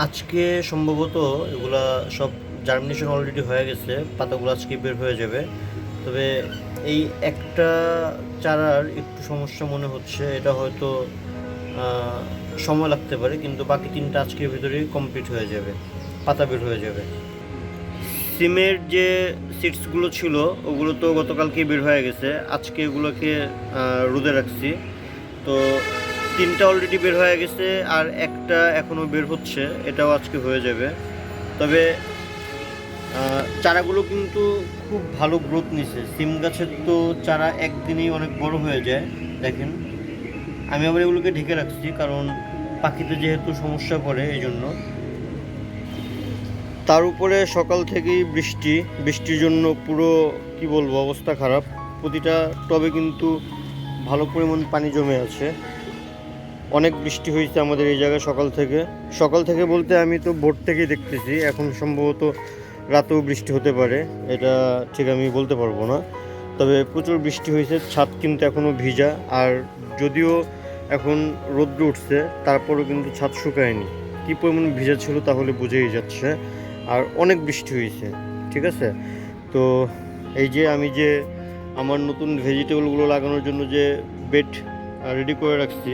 আজকে সম্ভবত এগুলা সব জার্মিনেশন অলরেডি হয়ে গেছে, পাতাগুলো আজকে বের হয়ে যাবে। তবে এই একটা চারার একটু সমস্যা মনে হচ্ছে, এটা হয়তো সময় লাগতে পারে, কিন্তু বাকি তিনটা আজকের ভিতরেই কমপ্লিট হয়ে যাবে, পাতা বের হয়ে যাবে। সিমের যে সিডসগুলো ছিল ওগুলো তো গতকালকেই বের হয়ে গেছে, আজকে এগুলোকে রোদে রাখছি। তো তিনটা অলরেডি বের হয়ে গেছে আর একটা এখনও বের হচ্ছে, এটাও আজকে হয়ে যাবে। তবে চারাগুলো কিন্তু খুব ভালো গ্রোথ নিছে। সিম গাছের তো চারা একদিনেই অনেক বড় হয়ে যায়, দেখেন। আমি আবার এগুলোকে ঢেকে রাখছি, কারণ পাখিতে যেহেতু সমস্যা করে এই জন্য। তার উপরে সকাল থেকেই বৃষ্টির জন্য পুরো কি বলবো অবস্থা খারাপ। প্রতিটা টবে কিন্তু ভালো পরিমাণ পানি জমে আছে। অনেক বৃষ্টি হয়েছে আমাদের এই জায়গায় সকাল থেকে বলতে আমি তো ভোর থেকেই দেখতেছি, এখন সম্ভবত রাতেও বৃষ্টি হতে পারে, এটা ঠিক আমি বলতে পারবো না। তবে প্রচুর বৃষ্টি হয়েছে, ছাদ কিন্তু এখনও ভিজা। আর যদিও এখন রোদ্র উঠছে, তারপরেও কিন্তু ছাদ শুকায়নি। কী পরিমাণ ভিজা ছিল তাহলে বুঝেই যাচ্ছে। আর অনেক বৃষ্টি হয়েছে, ঠিক আছে। তো এই যে আমি যে আমার নতুন ভেজিটেবলগুলো লাগানোর জন্য যে বেড রেডি করে রাখছি,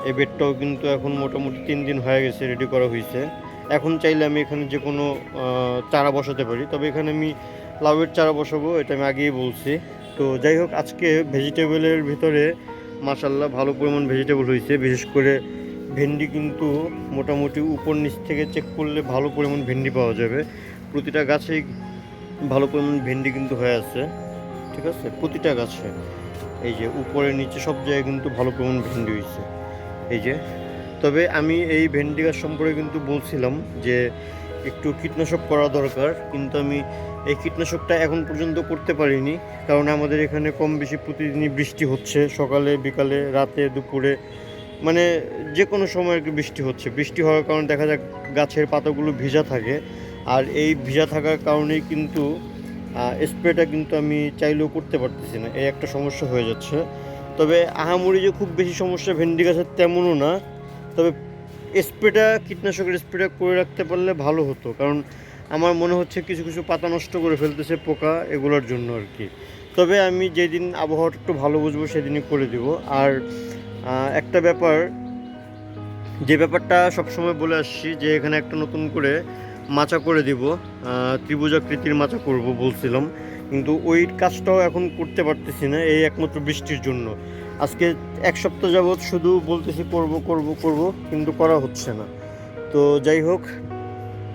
এই বেডটাও কিন্তু এখন মোটামুটি 3 দিন হয়ে গেছে রেডি করা হয়েছে। এখন চাইলে আমি এখানে যে কোনো চারা বসাতে পারি, তবে এখানে আমি লাউয়ের চারা বসাবো, এটা আমি আগেই বলছি। তো যাই হোক, আজকে ভেজিটেবলের ভিতরে মাশাল্লাহ ভালো পরিমাণ ভেজিটেবল হয়েছে। বিশেষ করে ভেন্ডি কিন্তু মোটামুটি উপর নিচ থেকে চেক করলে ভালো পরিমাণ ভেন্ডি পাওয়া যাবে। প্রতিটা গাছেই ভালো পরিমাণ ভেন্ডি কিন্তু হয়ে আছে, ঠিক আছে, প্রতিটা গাছে। এই যে উপরে নিচে সব জায়গায় কিন্তু ভালো পরিমাণ ভেন্ডি হয়েছে, এই যে। তবে আমি এই ভেন্ডি গাছ সম্পর্কে কিন্তু বলছিলাম যে একটু কীটনাশক করা দরকার, কিন্তু আমি এই কীটনাশকটা এখন পর্যন্ত করতে পারিনি। কারণ আমাদের এখানে কম বেশি প্রতিদিনই বৃষ্টি হচ্ছে, সকালে বিকালে রাতে দুপুরে, মানে যে কোনো সময় আর কি বৃষ্টি হওয়ার কারণে দেখা যাক গাছের পাতাগুলো ভিজা থাকে। আর এই ভিজা থাকার কারণেই কিন্তু স্প্রেটা কিন্তু আমি চাইলেও করতে পারতেছি না, এই একটা সমস্যা হয়ে যাচ্ছে। তবে আহামরি যে খুব বেশি সমস্যা ভেন্ডি গাছের তেমনও না। তবে কীটনাশকের স্প্রেটা করে রাখতে পারলে ভালো হতো, কারণ আমার মনে হচ্ছে কিছু কিছু পাতা নষ্ট করে ফেলতেছে পোকা, এগুলোর জন্য আর কি। তবে আমি যেদিন আবহাওয়াটা একটু ভালো বুঝবো সেদিনই করে দিব। আর একটা ব্যাপার, যে ব্যাপারটা সবসময় বলে আসছি, যে এখানে একটা নতুন করে মাচা করে দিব, ত্রিভুজাকৃতির মাচা করব বলছিলাম, কিন্তু ওই কাজটাও এখন করতে পারতেছি না, এই একমাত্র বৃষ্টির জন্য। আজকে 1 সপ্তাহ যাবৎ শুধু বলতেছি করব করব করব, কিন্তু করা হচ্ছে না। তো যাই হোক,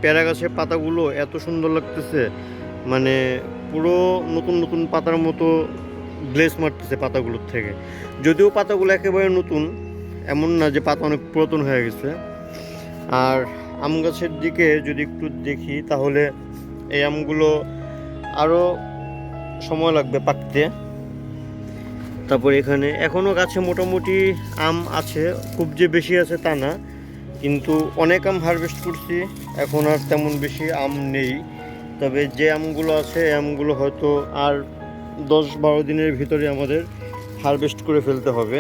পেয়ারা গাছের পাতাগুলো এত সুন্দর লাগতেছে, মানে পুরো নতুন নতুন পাতার মতো গ্লেজ মারতেছে পাতাগুলোর থেকে। যদিও পাতাগুলো একেবারে নতুন, এমন না যে পাতা অনেক পুরাতন হয়ে গেছে। আর আম গাছের দিকে যদি একটু দেখি, তাহলে এই আমগুলো আরও সময় লাগবে পাকতে। তারপর এখানে এখনও গাছে মোটামুটি আম আছে, খুব যে বেশি আছে তা না, কিন্তু অনেক আম হারভেস্ট করছি, এখন আর তেমন বেশি আম নেই। তবে যে আমগুলো আছে এই আমগুলো হয়তো আর 10-12 দিনের ভিতরে আমাদের হারভেস্ট করে ফেলতে হবে।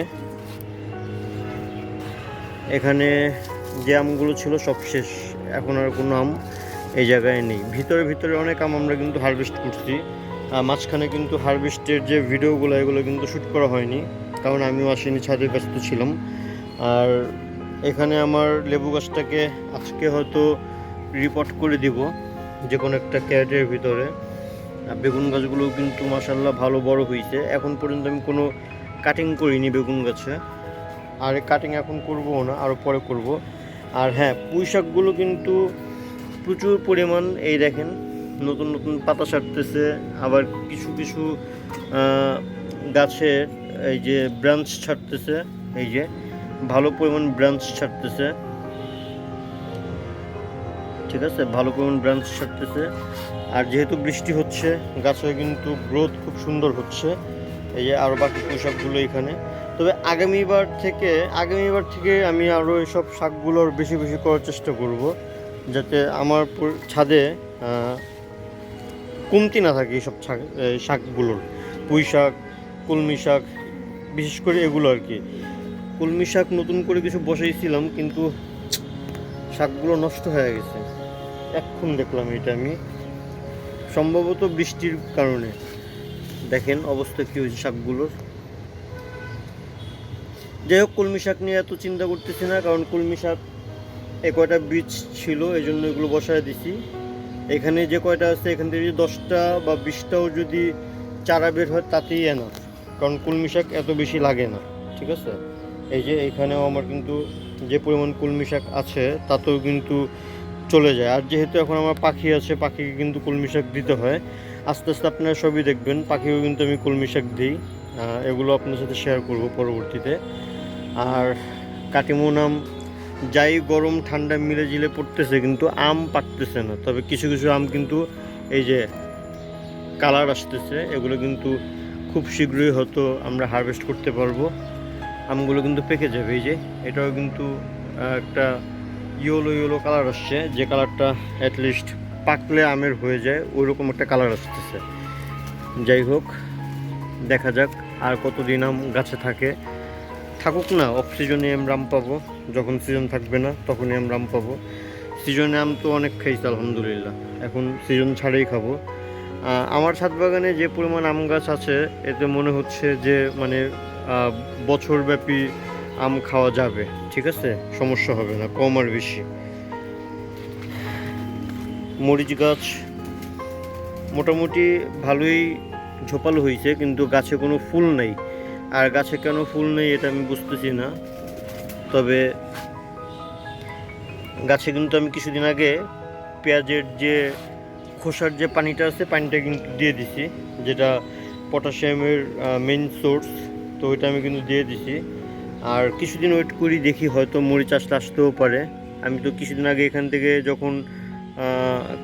এখানে যে আমগুলো ছিল সব শেষ, এখন আর কোনো আম এই জায়গায় নেই। ভিতরে অনেক আম আমরা কিন্তু হারভেস্ট করছি। মাঝখানে কিন্তু হারভেস্টের যে ভিডিওগুলো এগুলো কিন্তু শ্যুট করা হয়নি, কারণ আমিও আসিনি, ছাদে ব্যস্ত ছিলাম। আর এখানে আমার লেবু গাছটাকে আজকে হয়তো রিপোর্ট করে দিব যে কোনো একটা ক্যারেটের ভিতরে। বেগুন গাছগুলোও কিন্তু মাশাল্লাহ ভালো বড় হয়েছে। এখন পর্যন্ত আমি কোনো কাটিং করিনি বেগুন গাছে, আর কাটিং এখন করবো না, আরও পরে করব। আর হ্যাঁ, পুঁই শাকগুলো কিন্তু প্রচুর পরিমাণ, এই দেখেন নতুন নতুন পাতা ছাড়তেছে। আবার কিছু কিছু গাছের এই যে ব্রাঞ্চ ছাড়তেছে, এই যে ভালো পরিমাণ ব্রাঞ্চ ছাড়তেছে, ঠিক আছে, ভালো পরিমাণ ব্রাঞ্চ ছাড়তেছে। আর যেহেতু বৃষ্টি হচ্ছে, গাছের কিন্তু গ্রোথ খুব সুন্দর হচ্ছে। এই যে আরও বাকি পোশাকগুলো এখানে। তবে আগামীবার থেকে আমি আরও এসব শাকগুলোর বেশি বেশি করার চেষ্টা করব, যাতে আমার ছাদে কমতি না থাকে এইসব শাকগুলোর। পুঁই শাক, কলমি শাক, বিশেষ করে এগুলো আর কি। কলমি শাক নতুন করে কিছু বসাইছিলাম, কিন্তু শাকগুলো নষ্ট হয়ে গেছে। এখন দেখলাম এটা আমি, সম্ভবত বৃষ্টির কারণে। দেখেন অবস্থা কী হয়েছে শাকগুলোর। যাই হোক, কলমি শাক নিয়ে এত চিন্তা করতেছি না, কারণ কলমি শাক কয়টা বীজ ছিল এই জন্য এগুলো বসায় দিছি। এখানে যে কয়টা আছে এখান থেকে 10টা বা 20টাও যদি চারা বের হয় তাতেই এনাফ, কারণ কলমি শাক এত বেশি লাগে না। ঠিক আছে, এই যে এখানেও আমার কিন্তু যে পরিমাণ কলমি শাক আছে তাতেও কিন্তু চলে যায়। আর যেহেতু এখন আমার পাখি আছে, পাখিকে কিন্তু কলমি শাক দিতে হয়। আস্তে আস্তে আপনারা সবই দেখবেন, পাখিও কিন্তু আমি কলমি শাক দিই। এগুলো আপনার সাথে শেয়ার করব পরবর্তীতে। আর কাটিমন আম যাই গরম ঠান্ডা মিলে জিলে পড়তেছে, কিন্তু আম পাকতেছে না। তবে কিছু কিছু আম কিন্তু এই যে কালার আসতেছে, এগুলো কিন্তু খুব শীঘ্রই হয়তো আমরা হারভেস্ট করতে পারবো। আমগুলো কিন্তু পেকে যাবে। এই যে এটাও কিন্তু একটা ইয়েলো ইয়েলো কালার আসছে, যে কালারটা অ্যাটলিস্ট পাকলে আমের হয়ে যায়, ওইরকম একটা কালার আসতেছে। যাই হোক, দেখা যাক আর কতদিন আম গাছে থাকে। থাকুক না, অফ সিজনে আমরা আম পাবো, যখন সিজন থাকবে না তখনই আমরা আম পাবো। সিজনে আম তো অনেক খাইছি আলহামদুলিল্লাহ, এখন সিজন ছাড়াই খাবো। আমার ছাদ বাগানে যে পরিমাণ আম গাছ আছে এতে মনে হচ্ছে যে মানে বছরব্যাপী আম খাওয়া যাবে। ঠিক আছে, সমস্যা হবে না, কম আর বেশি। মরিচ গাছ মোটামুটি ভালোই ঝোপালো হয়েছে, কিন্তু গাছে কোনো ফুল নেই। আর গাছে কেন ফুল নেই এটা আমি বুঝতেছি না। তবে গাছে কিন্তু আমি কিছুদিন আগে পেঁয়াজের যে খোসার যে পানিটা আছে, পানিটা কিন্তু দিয়ে দিছি, যেটা পটাশিয়ামের মেইন সোর্স। তো ওইটা আমি কিন্তু দিয়ে দিছি। আর কিছুদিন ওয়েট করি, দেখি হয়তো মরিচ আসতেও পারে। আমি তো কিছুদিন আগে এখান থেকে যখন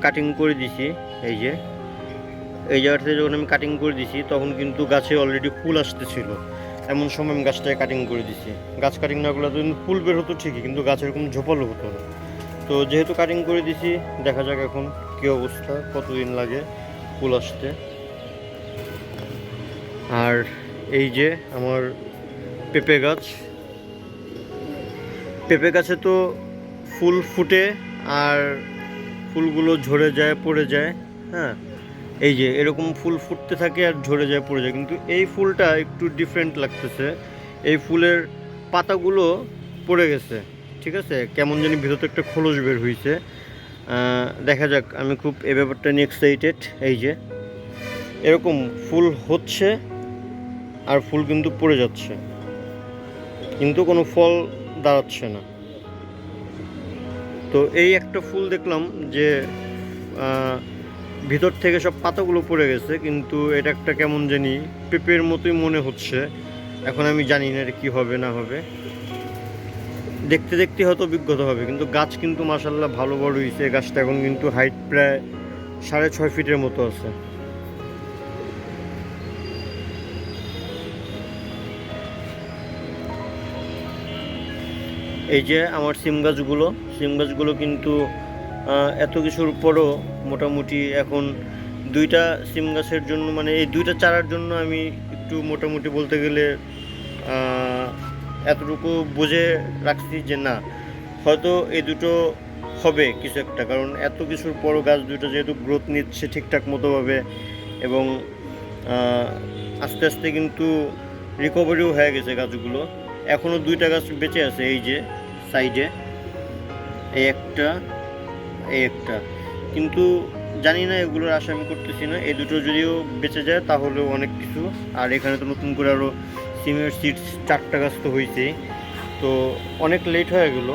কাটিং করে দিছি, এই যে এই জায়গা থেকে যখন আমি কাটিং করে দিছি তখন কিন্তু গাছে অলরেডি ফুল আসতেছিল। এমন সময় আমি গাছটাকে কাটিং করে দিছি। গাছ কাটিং না করলে তো ফুল বের হতো ঠিকই, কিন্তু গাছ এরকম ঝোপালো হতো না। তো যেহেতু কাটিং করে দিছি, দেখা যাক এখন কী অবস্থা, কতদিন লাগে ফুল আসতে। আর এই যে আমার পেঁপে গাছ, পেঁপে গাছে তো ফুল ফুটে আর ফুলগুলো ঝরে যায়, পড়ে যায়। হ্যাঁ, এই যে এরকম ফুল ফুটতে থাকে আর ঝরে যায়, পড়ে যায়। কিন্তু এই ফুলটা একটু ডিফারেন্ট লাগতেছে, এই ফুলের পাতাগুলো পড়ে গেছে। ঠিক আছে, কেমন জানি ভিতরে একটা খোলস বের হয়েছে। দেখা যাক, আমি খুব এই ব্যাপারটা নিয়ে এক্সাইটেড। এই যে এরকম ফুল হচ্ছে আর ফুল কিন্তু পড়ে যাচ্ছে, কিন্তু কোনো ফল দাঁড়াচ্ছে না। তো এই একটা ফুল দেখলাম যে ভিতর থেকে সব পাতাগুলো পড়ে গেছে, কিন্তু এটা একটা কেমন জানি পেঁপের মতোই মনে হচ্ছে। এখন আমি জানি না এটা কী হবে না হবে, দেখতে দেখতে হয়তো অভিজ্ঞতা হবে। কিন্তু গাছ কিন্তু মাশাআল্লাহ ভালো বড় হয়েছে। গাছটা এখন কিন্তু হাইট প্রায় 6.5 ফিটের মতো আছে। এই যে আমার সিম গাছগুলো কিন্তু এত কিছুর পরও মোটামুটি এখন 2টা সিম গাছের জন্য, মানে এই 2টা চারার জন্য আমি একটু মোটামুটি বলতে গেলে এতটুকু বুঝে রাখছি যে না, হয়তো এই দুটো হবে কিছু একটা। কারণ এত কিছুর পরও গাছ দুটো যেহেতু গ্রোথ নিচ্ছে ঠিকঠাক মতোভাবে, এবং আস্তে আস্তে কিন্তু রিকভারিও হয়ে গেছে গাছগুলো। এখনও 2টা গাছ বেঁচে আছে, এই যে সাইডে এই একটা, কিন্তু জানি না, এগুলোর আশা আমি করতেছি না। এই দুটো যদিও বেঁচে যায় তাহলেও অনেক কিছু। আর এখানে তো নতুন করে আরও সিমের সিডস 4টা গাছ তো হয়েছেই, তো অনেক লেট হয়ে গেল।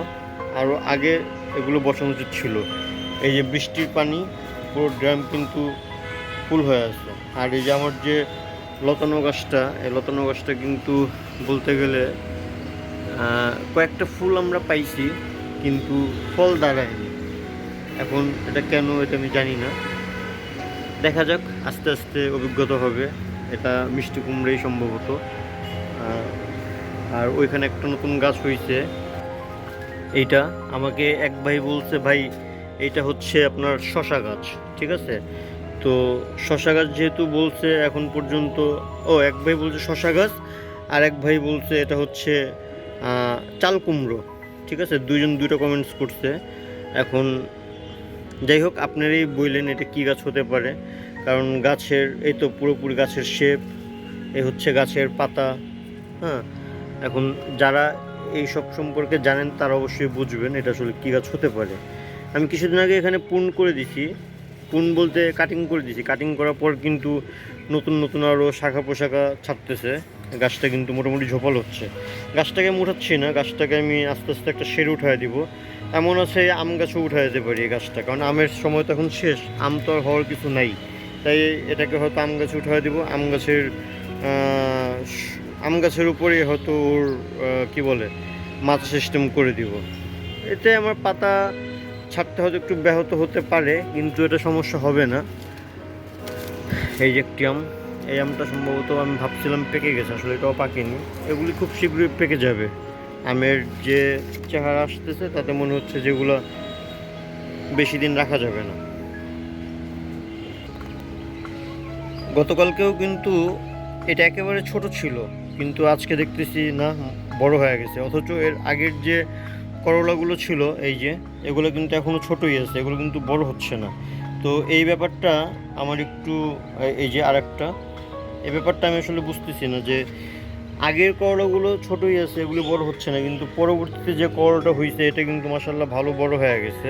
আরও আগে এগুলো বসানো উচিত ছিল। এই যে বৃষ্টির পানি পুরো ড্রাম কিন্তু ফুল হয়ে আছে। আর এই যে আমার যে লতানো গাছটা, এই লতানো গাছটা কিন্তু বলতে গেলে কয়েকটা ফুল আমরা পাইছি, কিন্তু ফল দাঁড়ায়নি। এখন এটা কেন, এটা আমি জানি না। দেখা যাক, আস্তে আস্তে অভিজ্ঞতা হবে। এটা মিষ্টি কুমড়াই সম্ভবত। আর ওইখানে একটা নতুন গাছ হয়েছে, এইটা আমাকে এক ভাই বলছে, ভাই এইটা হচ্ছে আপনার শশা গাছ। ঠিক আছে, তো শশা গাছ যেহেতু বলছে এখন পর্যন্ত, এক ভাই বলছে শশা গাছ, আর এক ভাই বলছে এটা হচ্ছে চাল কুমড়ো। ঠিক আছে, দুইজন দুইটা কমেন্টস করছে। এখন যাই হোক, আপনারাই বললেন এটা কী গাছ হতে পারে, কারণ গাছের এই তো পুরোপুরি গাছের শেপ, এই হচ্ছে গাছের পাতা। হ্যাঁ, এখন যারা এই সব সম্পর্কে জানেন তারা অবশ্যই বুঝবেন এটা আসলে কী গাছ হতে পারে। আমি কিছুদিন আগে এখানে পুন করে দিছি, পুন বলতে কাটিং করে দিছি। কাটিং করার পর কিন্তু নতুন নতুন আরও শাখা পোশাখা ছাড়তেছে, গাছটা কিন্তু মোটামুটি ঝোপাল হচ্ছে। গাছটাকে আমি উঠাচ্ছি না, গাছটাকে আমি আস্তে আস্তে একটা শেড উঠায় দিব। এমন আছে আম গাছও উঠায় দিতে পারি এই গাছটা, কারণ আমের সময় তো এখন শেষ, আম তো আর হওয়ার কিছু নাই। তাই এটাকে হয়তো আম গাছে উঠায় দিব। আম গাছের উপরেই হয়তো ওর কী বলে মাথা সিস্টেম করে দিব। এতে আমার পাতা ছাড়তে হয়তো একটু ব্যাহত হতে পারে, কিন্তু এটা সমস্যা হবে না। এই যে একটি আম, এই আমটা সম্ভবত আমি ভাবছিলাম পেকে গেছে, আসলে এটাও পাকেনি। এগুলি খুব শীঘ্রই পেকে যাবে। আমের যে চেহারা আসতেছে তাতে মনে হচ্ছে যেগুলো বেশি দিন রাখা যাবে না। গতকালকেও কিন্তু এটা একেবারে ছোট ছিল, কিন্তু আজকে দেখতেছি না বড় হয়ে গেছে। অথচ এর আগের যে করলাগুলো ছিল এই যে, এগুলো কিন্তু এখনও ছোটই আছে, এগুলো কিন্তু বড় হচ্ছে না। তো এই ব্যাপারটা আমার একটু, এই যে আরেকটা, এই ব্যাপারটা আমি আসলে বুঝতেছি না যে আগের করলাগুলো ছোটই আছে, এগুলি বড় হচ্ছে না, কিন্তু পরবর্তীতে যে করলাটা হয়েছে এটা কিন্তু মাশাআল্লাহ ভালো বড় হয়ে গেছে।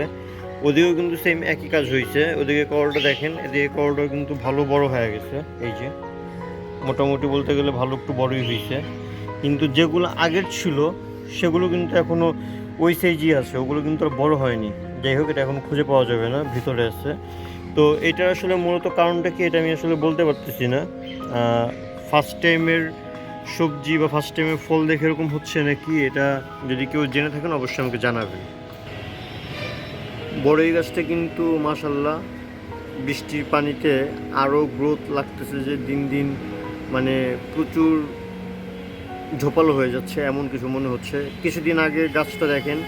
ওদিকেও কিন্তু সেম একই কাজ হয়েছে, ওদিকে করলাটা দেখেন, এদিকে করলাটাও কিন্তু ভালো বড় হয়ে গেছে। এই যে মোটামুটি বলতে গেলে ভালো একটু বড়ই হয়েছে, কিন্তু যেগুলো আগের ছিল সেগুলো কিন্তু এখনও ওই সাইজই আছে, ওগুলো কিন্তু আর বড় হয়নি। যাই হোক, এটা এখন খুঁজে পাওয়া যাবে না, ভিতরে আছে। তো এটা আসলে মূলত কারণটা কি এটা আমি আসলে বলতে পারতেছি না। ফার্স্ট টাইমের সবজি বা ফার্স্ট টাইমের ফল দেখে এরকম হচ্ছে নাকি, এটা যদি কেউ জেনে থাকেন অবশ্যই আমাকে জানাবেন। বড়ই গাছটা কিন্তু মাশাআল্লাহ বৃষ্টির পানিতে আরও গ্রোথ লাগতেছে, যে দিন দিন মানে প্রচুর ঝোপালো হয়ে যাচ্ছে এমন কিছু মনে হচ্ছে। কিছুদিন আগে গাছটা দেখেন,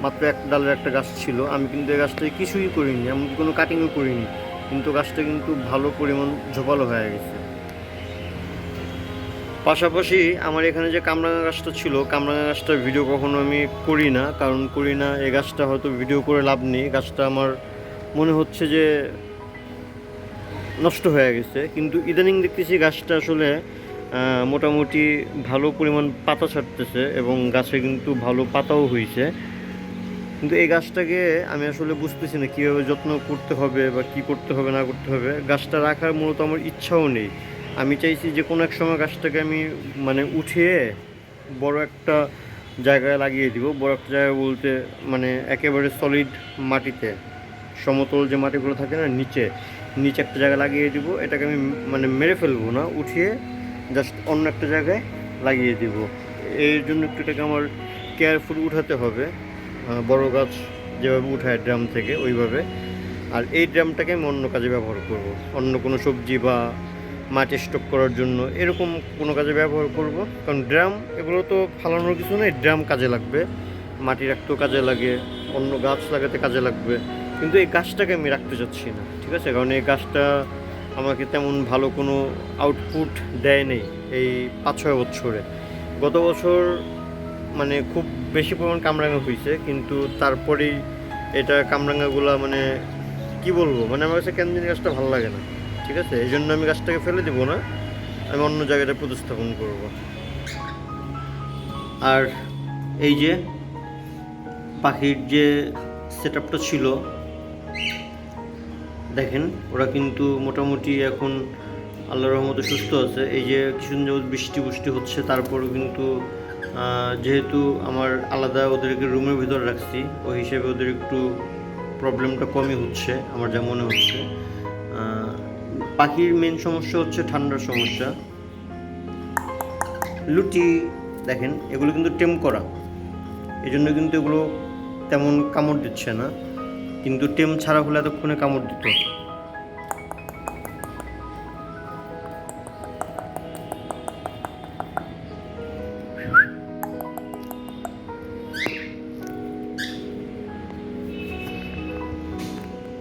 মাত্র এক ডালের একটা গাছ ছিল, আমি কিন্তু এই গাছটায় কিছুই করিনি, এমনকি কোনো কাটিংও করিনি, কিন্তু গাছটা কিন্তু ভালো পরিমাণ ঝোপালো হয়ে গেছে। পাশাপাশি আমার এখানে যে কামরাঙা গাছটা ছিল, কামরাঙা গাছটার ভিডিও কখনো আমি করি না, কারণ করি না এই গাছটা হয়তো ভিডিও করে লাভ নেই। গাছটা আমার মনে হচ্ছে যে নষ্ট হয়ে গেছে, কিন্তু ইদানিং দেখতেছি গাছটা আসলে মোটামুটি ভালো পরিমাণ পাতা ছাড়তেছে এবং গাছে কিন্তু ভালো পাতাও হয়েছে। কিন্তু এই গাছটাকে আমি আসলে বুঝতেছি না কীভাবে যত্ন করতে হবে বা কী করতে হবে না করতে হবে। গাছটা রাখার মূলত আমার ইচ্ছাও নেই। আমি চাইছি যে কোনো এক সময় গাছটাকে আমি মানে উঠিয়ে বড় একটা জায়গায় লাগিয়ে দিব। বড় একটা জায়গা বলতে মানে একেবারে সলিড মাটিতে, সমতল যে মাটিগুলো থাকে না নিচে নিচে একটা জায়গায় লাগিয়ে দিব। এটাকে আমি মানে মেরে ফেলবো না, উঠিয়ে জাস্ট অন্য একটা জায়গায় লাগিয়ে দিব। এর জন্য একটু এটাকে আমার কেয়ারফুল উঠাতে হবে, বড় গাছ যেভাবে উঠায় ড্রাম থেকে ওইভাবে। আর এই ড্রামটাকে আমি অন্য কাজে ব্যবহার করব, অন্য কোনো সবজি বা মাটি স্টক করার জন্য এরকম কোনো কাজে ব্যবহার করব। কারণ ড্রাম এগুলো তো ফালানোর কিছু নেই, ড্রাম কাজে লাগবে, মাটি রাখতেও কাজে লাগে, অন্য গাছ লাগাতে কাজে লাগবে। কিন্তু এই গাছটাকে আমি রাখতে চাচ্ছি না, ঠিক আছে, কারণ এই গাছটা আমাকে তেমন ভালো কোনো আউটপুট দেয় নেই এই 5-6 বছরে। গত বছর মানে খুব বেশি পরিমাণ কামরাঙা হয়েছে, কিন্তু তারপরেই এটা কামরাঙাগুলা মানে কি বলবো, মানে আমার কাছে কেন জানি গাছটা ভালো লাগে না, ঠিক আছে। এই জন্য আমি গাছটাকে ফেলে দেবো না, আমি অন্য জায়গাটা প্রতিস্থাপন করব। আর এই যে পাখির যে সেট আপটা ছিল দেখেন, ওরা কিন্তু মোটামুটি এখন আল্লাহর রহমতে সুস্থ আছে। এই যে কিছুদিন যাবত বৃষ্টি হচ্ছে, তারপরও কিন্তু যেহেতু আমার আলাদা ওদেরকে রুমের ভিতরে রাখছি, ওই হিসেবে ওদের একটু প্রবলেমটা কমই হচ্ছে আমার যা মনে হচ্ছে। পাখির মেন সমস্যা হচ্ছে ঠান্ডার সমস্যা। লুটি দেখেন, এগুলো কিন্তু টেম করা, এই জন্য কিন্তু এগুলো তেমন কামড় দিচ্ছে না, কিন্তু টেম ছাড়া হলে এতক্ষণে কামড় দিত।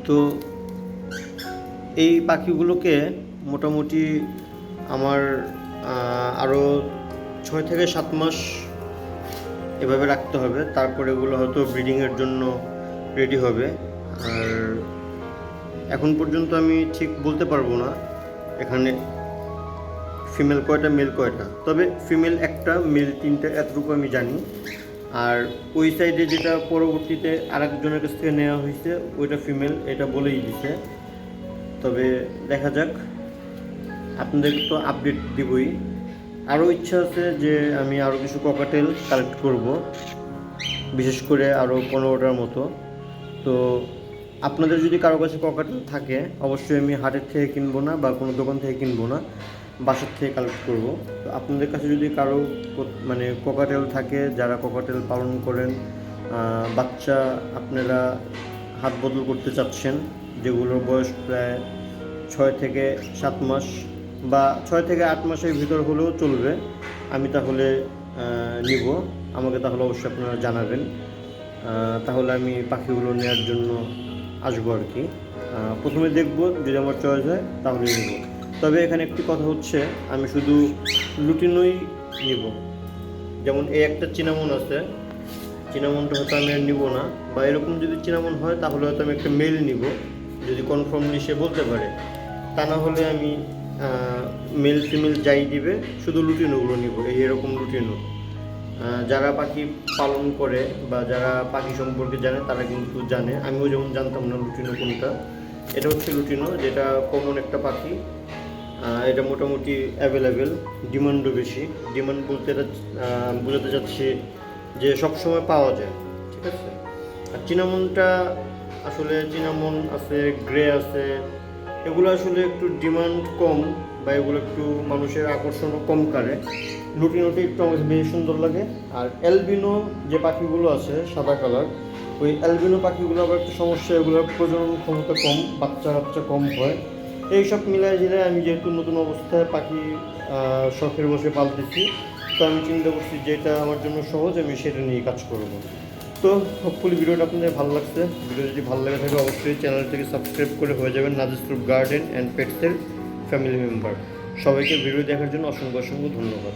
তো এই পাখিগুলোকে মোটামুটি আমার আরও 6 থেকে 7 মাস এভাবে রাখতে হবে। তারপরে এগুলো হয়তো ব্রিডিংয়ের জন্য রেডি হবে। আর এখন পর্যন্ত আমি ঠিক বলতে পারবো না এখানে ফিমেল কয়টা মেল কয়টা, তবে ফিমেল একটা মেল 3টা এতটুকু আমি জানি। আর ওই সাইডে যেটা পরবর্তীতে আরেকজনের কাছ থেকে নেওয়া হয়েছে ওইটা ফিমেল, এটা বলেই দিছে। তবে দেখা যাক, আপনাদের তো আপডেট দিবই। আরও ইচ্ছা আছে যে আমি আরও কিছু ককাটেল কালেক্ট করব, বিশেষ করে আরও 15টার মতো। তো আপনাদের যদি কারো কাছে ককাটেল থাকে অবশ্যই আমি হাটের থেকে কিনবো না বা কোনো দোকান থেকে কিনবো না, বাসার থেকে কালেক্ট করব। তো আপনাদের কাছে যদি কারো মানে ককাটেল থাকে, যারা ককাটেল পালন করেন, বাচ্চা আপনারা হাত বদল করতে চাচ্ছেন, যেগুলোর বয়স প্রায় 6 থেকে 7 মাস বা 6 থেকে 8 মাসের ভিতর হলেও চলবে, আমি তাহলে নিব। আমাকে তাহলে অবশ্যই আপনারা জানাবেন, তাহলে আমি পাখিগুলো নেওয়ার জন্য আসবো আর কি। প্রথমে দেখব, যদি আমার চয়েস হয় তাহলে নেব। তবে এখানে একটি কথা হচ্ছে, আমি শুধু লুটিনোই নিব। যেমন এই একটা চিনামন আছে, চিনামনটা হয়তো আমি আর নিব না, বা এরকম যদি চিনামন হয় তাহলে হয়তো আমি একটা মেল নিব, যদি কনফার্মলি সে বলতে পারে। তা না হলে আমি মেল ফিমেল যাই দিবে শুধু লুটিনোগুলো নিব, এরকম লুটিনো। যারা পাখি পালন করে বা যারা পাখি সম্পর্কে জানে তারা কিন্তু জানে, আমিও যেমন জানতাম না লুটিনো কোনটা। এটা হচ্ছে লুটিনো, যেটা কমন একটা পাখি। এটা মোটামুটি অ্যাভেলেবেল, ডিমান্ডও বেশি। ডিমান্ড বলতে এটা বোঝাতে চাচ্ছি যে সবসময় পাওয়া যায়, ঠিক আছে। আর চিনামনটা আসলে চিনামন আছে, গ্রে আছে, এগুলো আসলে একটু ডিমান্ড কম বা এগুলো একটু মানুষের আকর্ষণও কম করে। লুটিনোটি একটু আমাকে বেশি সুন্দর লাগে। আর অ্যালবিনো যে পাখিগুলো আছে সাদা কালার, ওই অ্যালবিনো পাখিগুলো আবার একটু সমস্যা, এগুলোর প্রজনন ক্ষমতা কম, বাচ্চা কম হয়। এইসব মিলায় জিলায় আমি যেহেতু নতুন অবস্থায় পাখি শখের বসে পালতেছি, তো আমি চিন্তা করছি যেটা আমার জন্য সহজ আমি সেটা নিয়ে কাজ করব। তো হোপফুলি ভিডিওটা আপনাদের ভালো লাগছে। ভিডিও যদি ভালো লাগে থাকে অবশ্যই চ্যানেলটাকে সাবস্ক্রাইব করে হয়ে যাবেন নাজিস রূপ গার্ডেন অ্যান্ড পেটসের ফ্যামিলি মেম্বার। সবাইকে ভিডিও দেখার জন্য অসংখ্য ধন্যবাদ।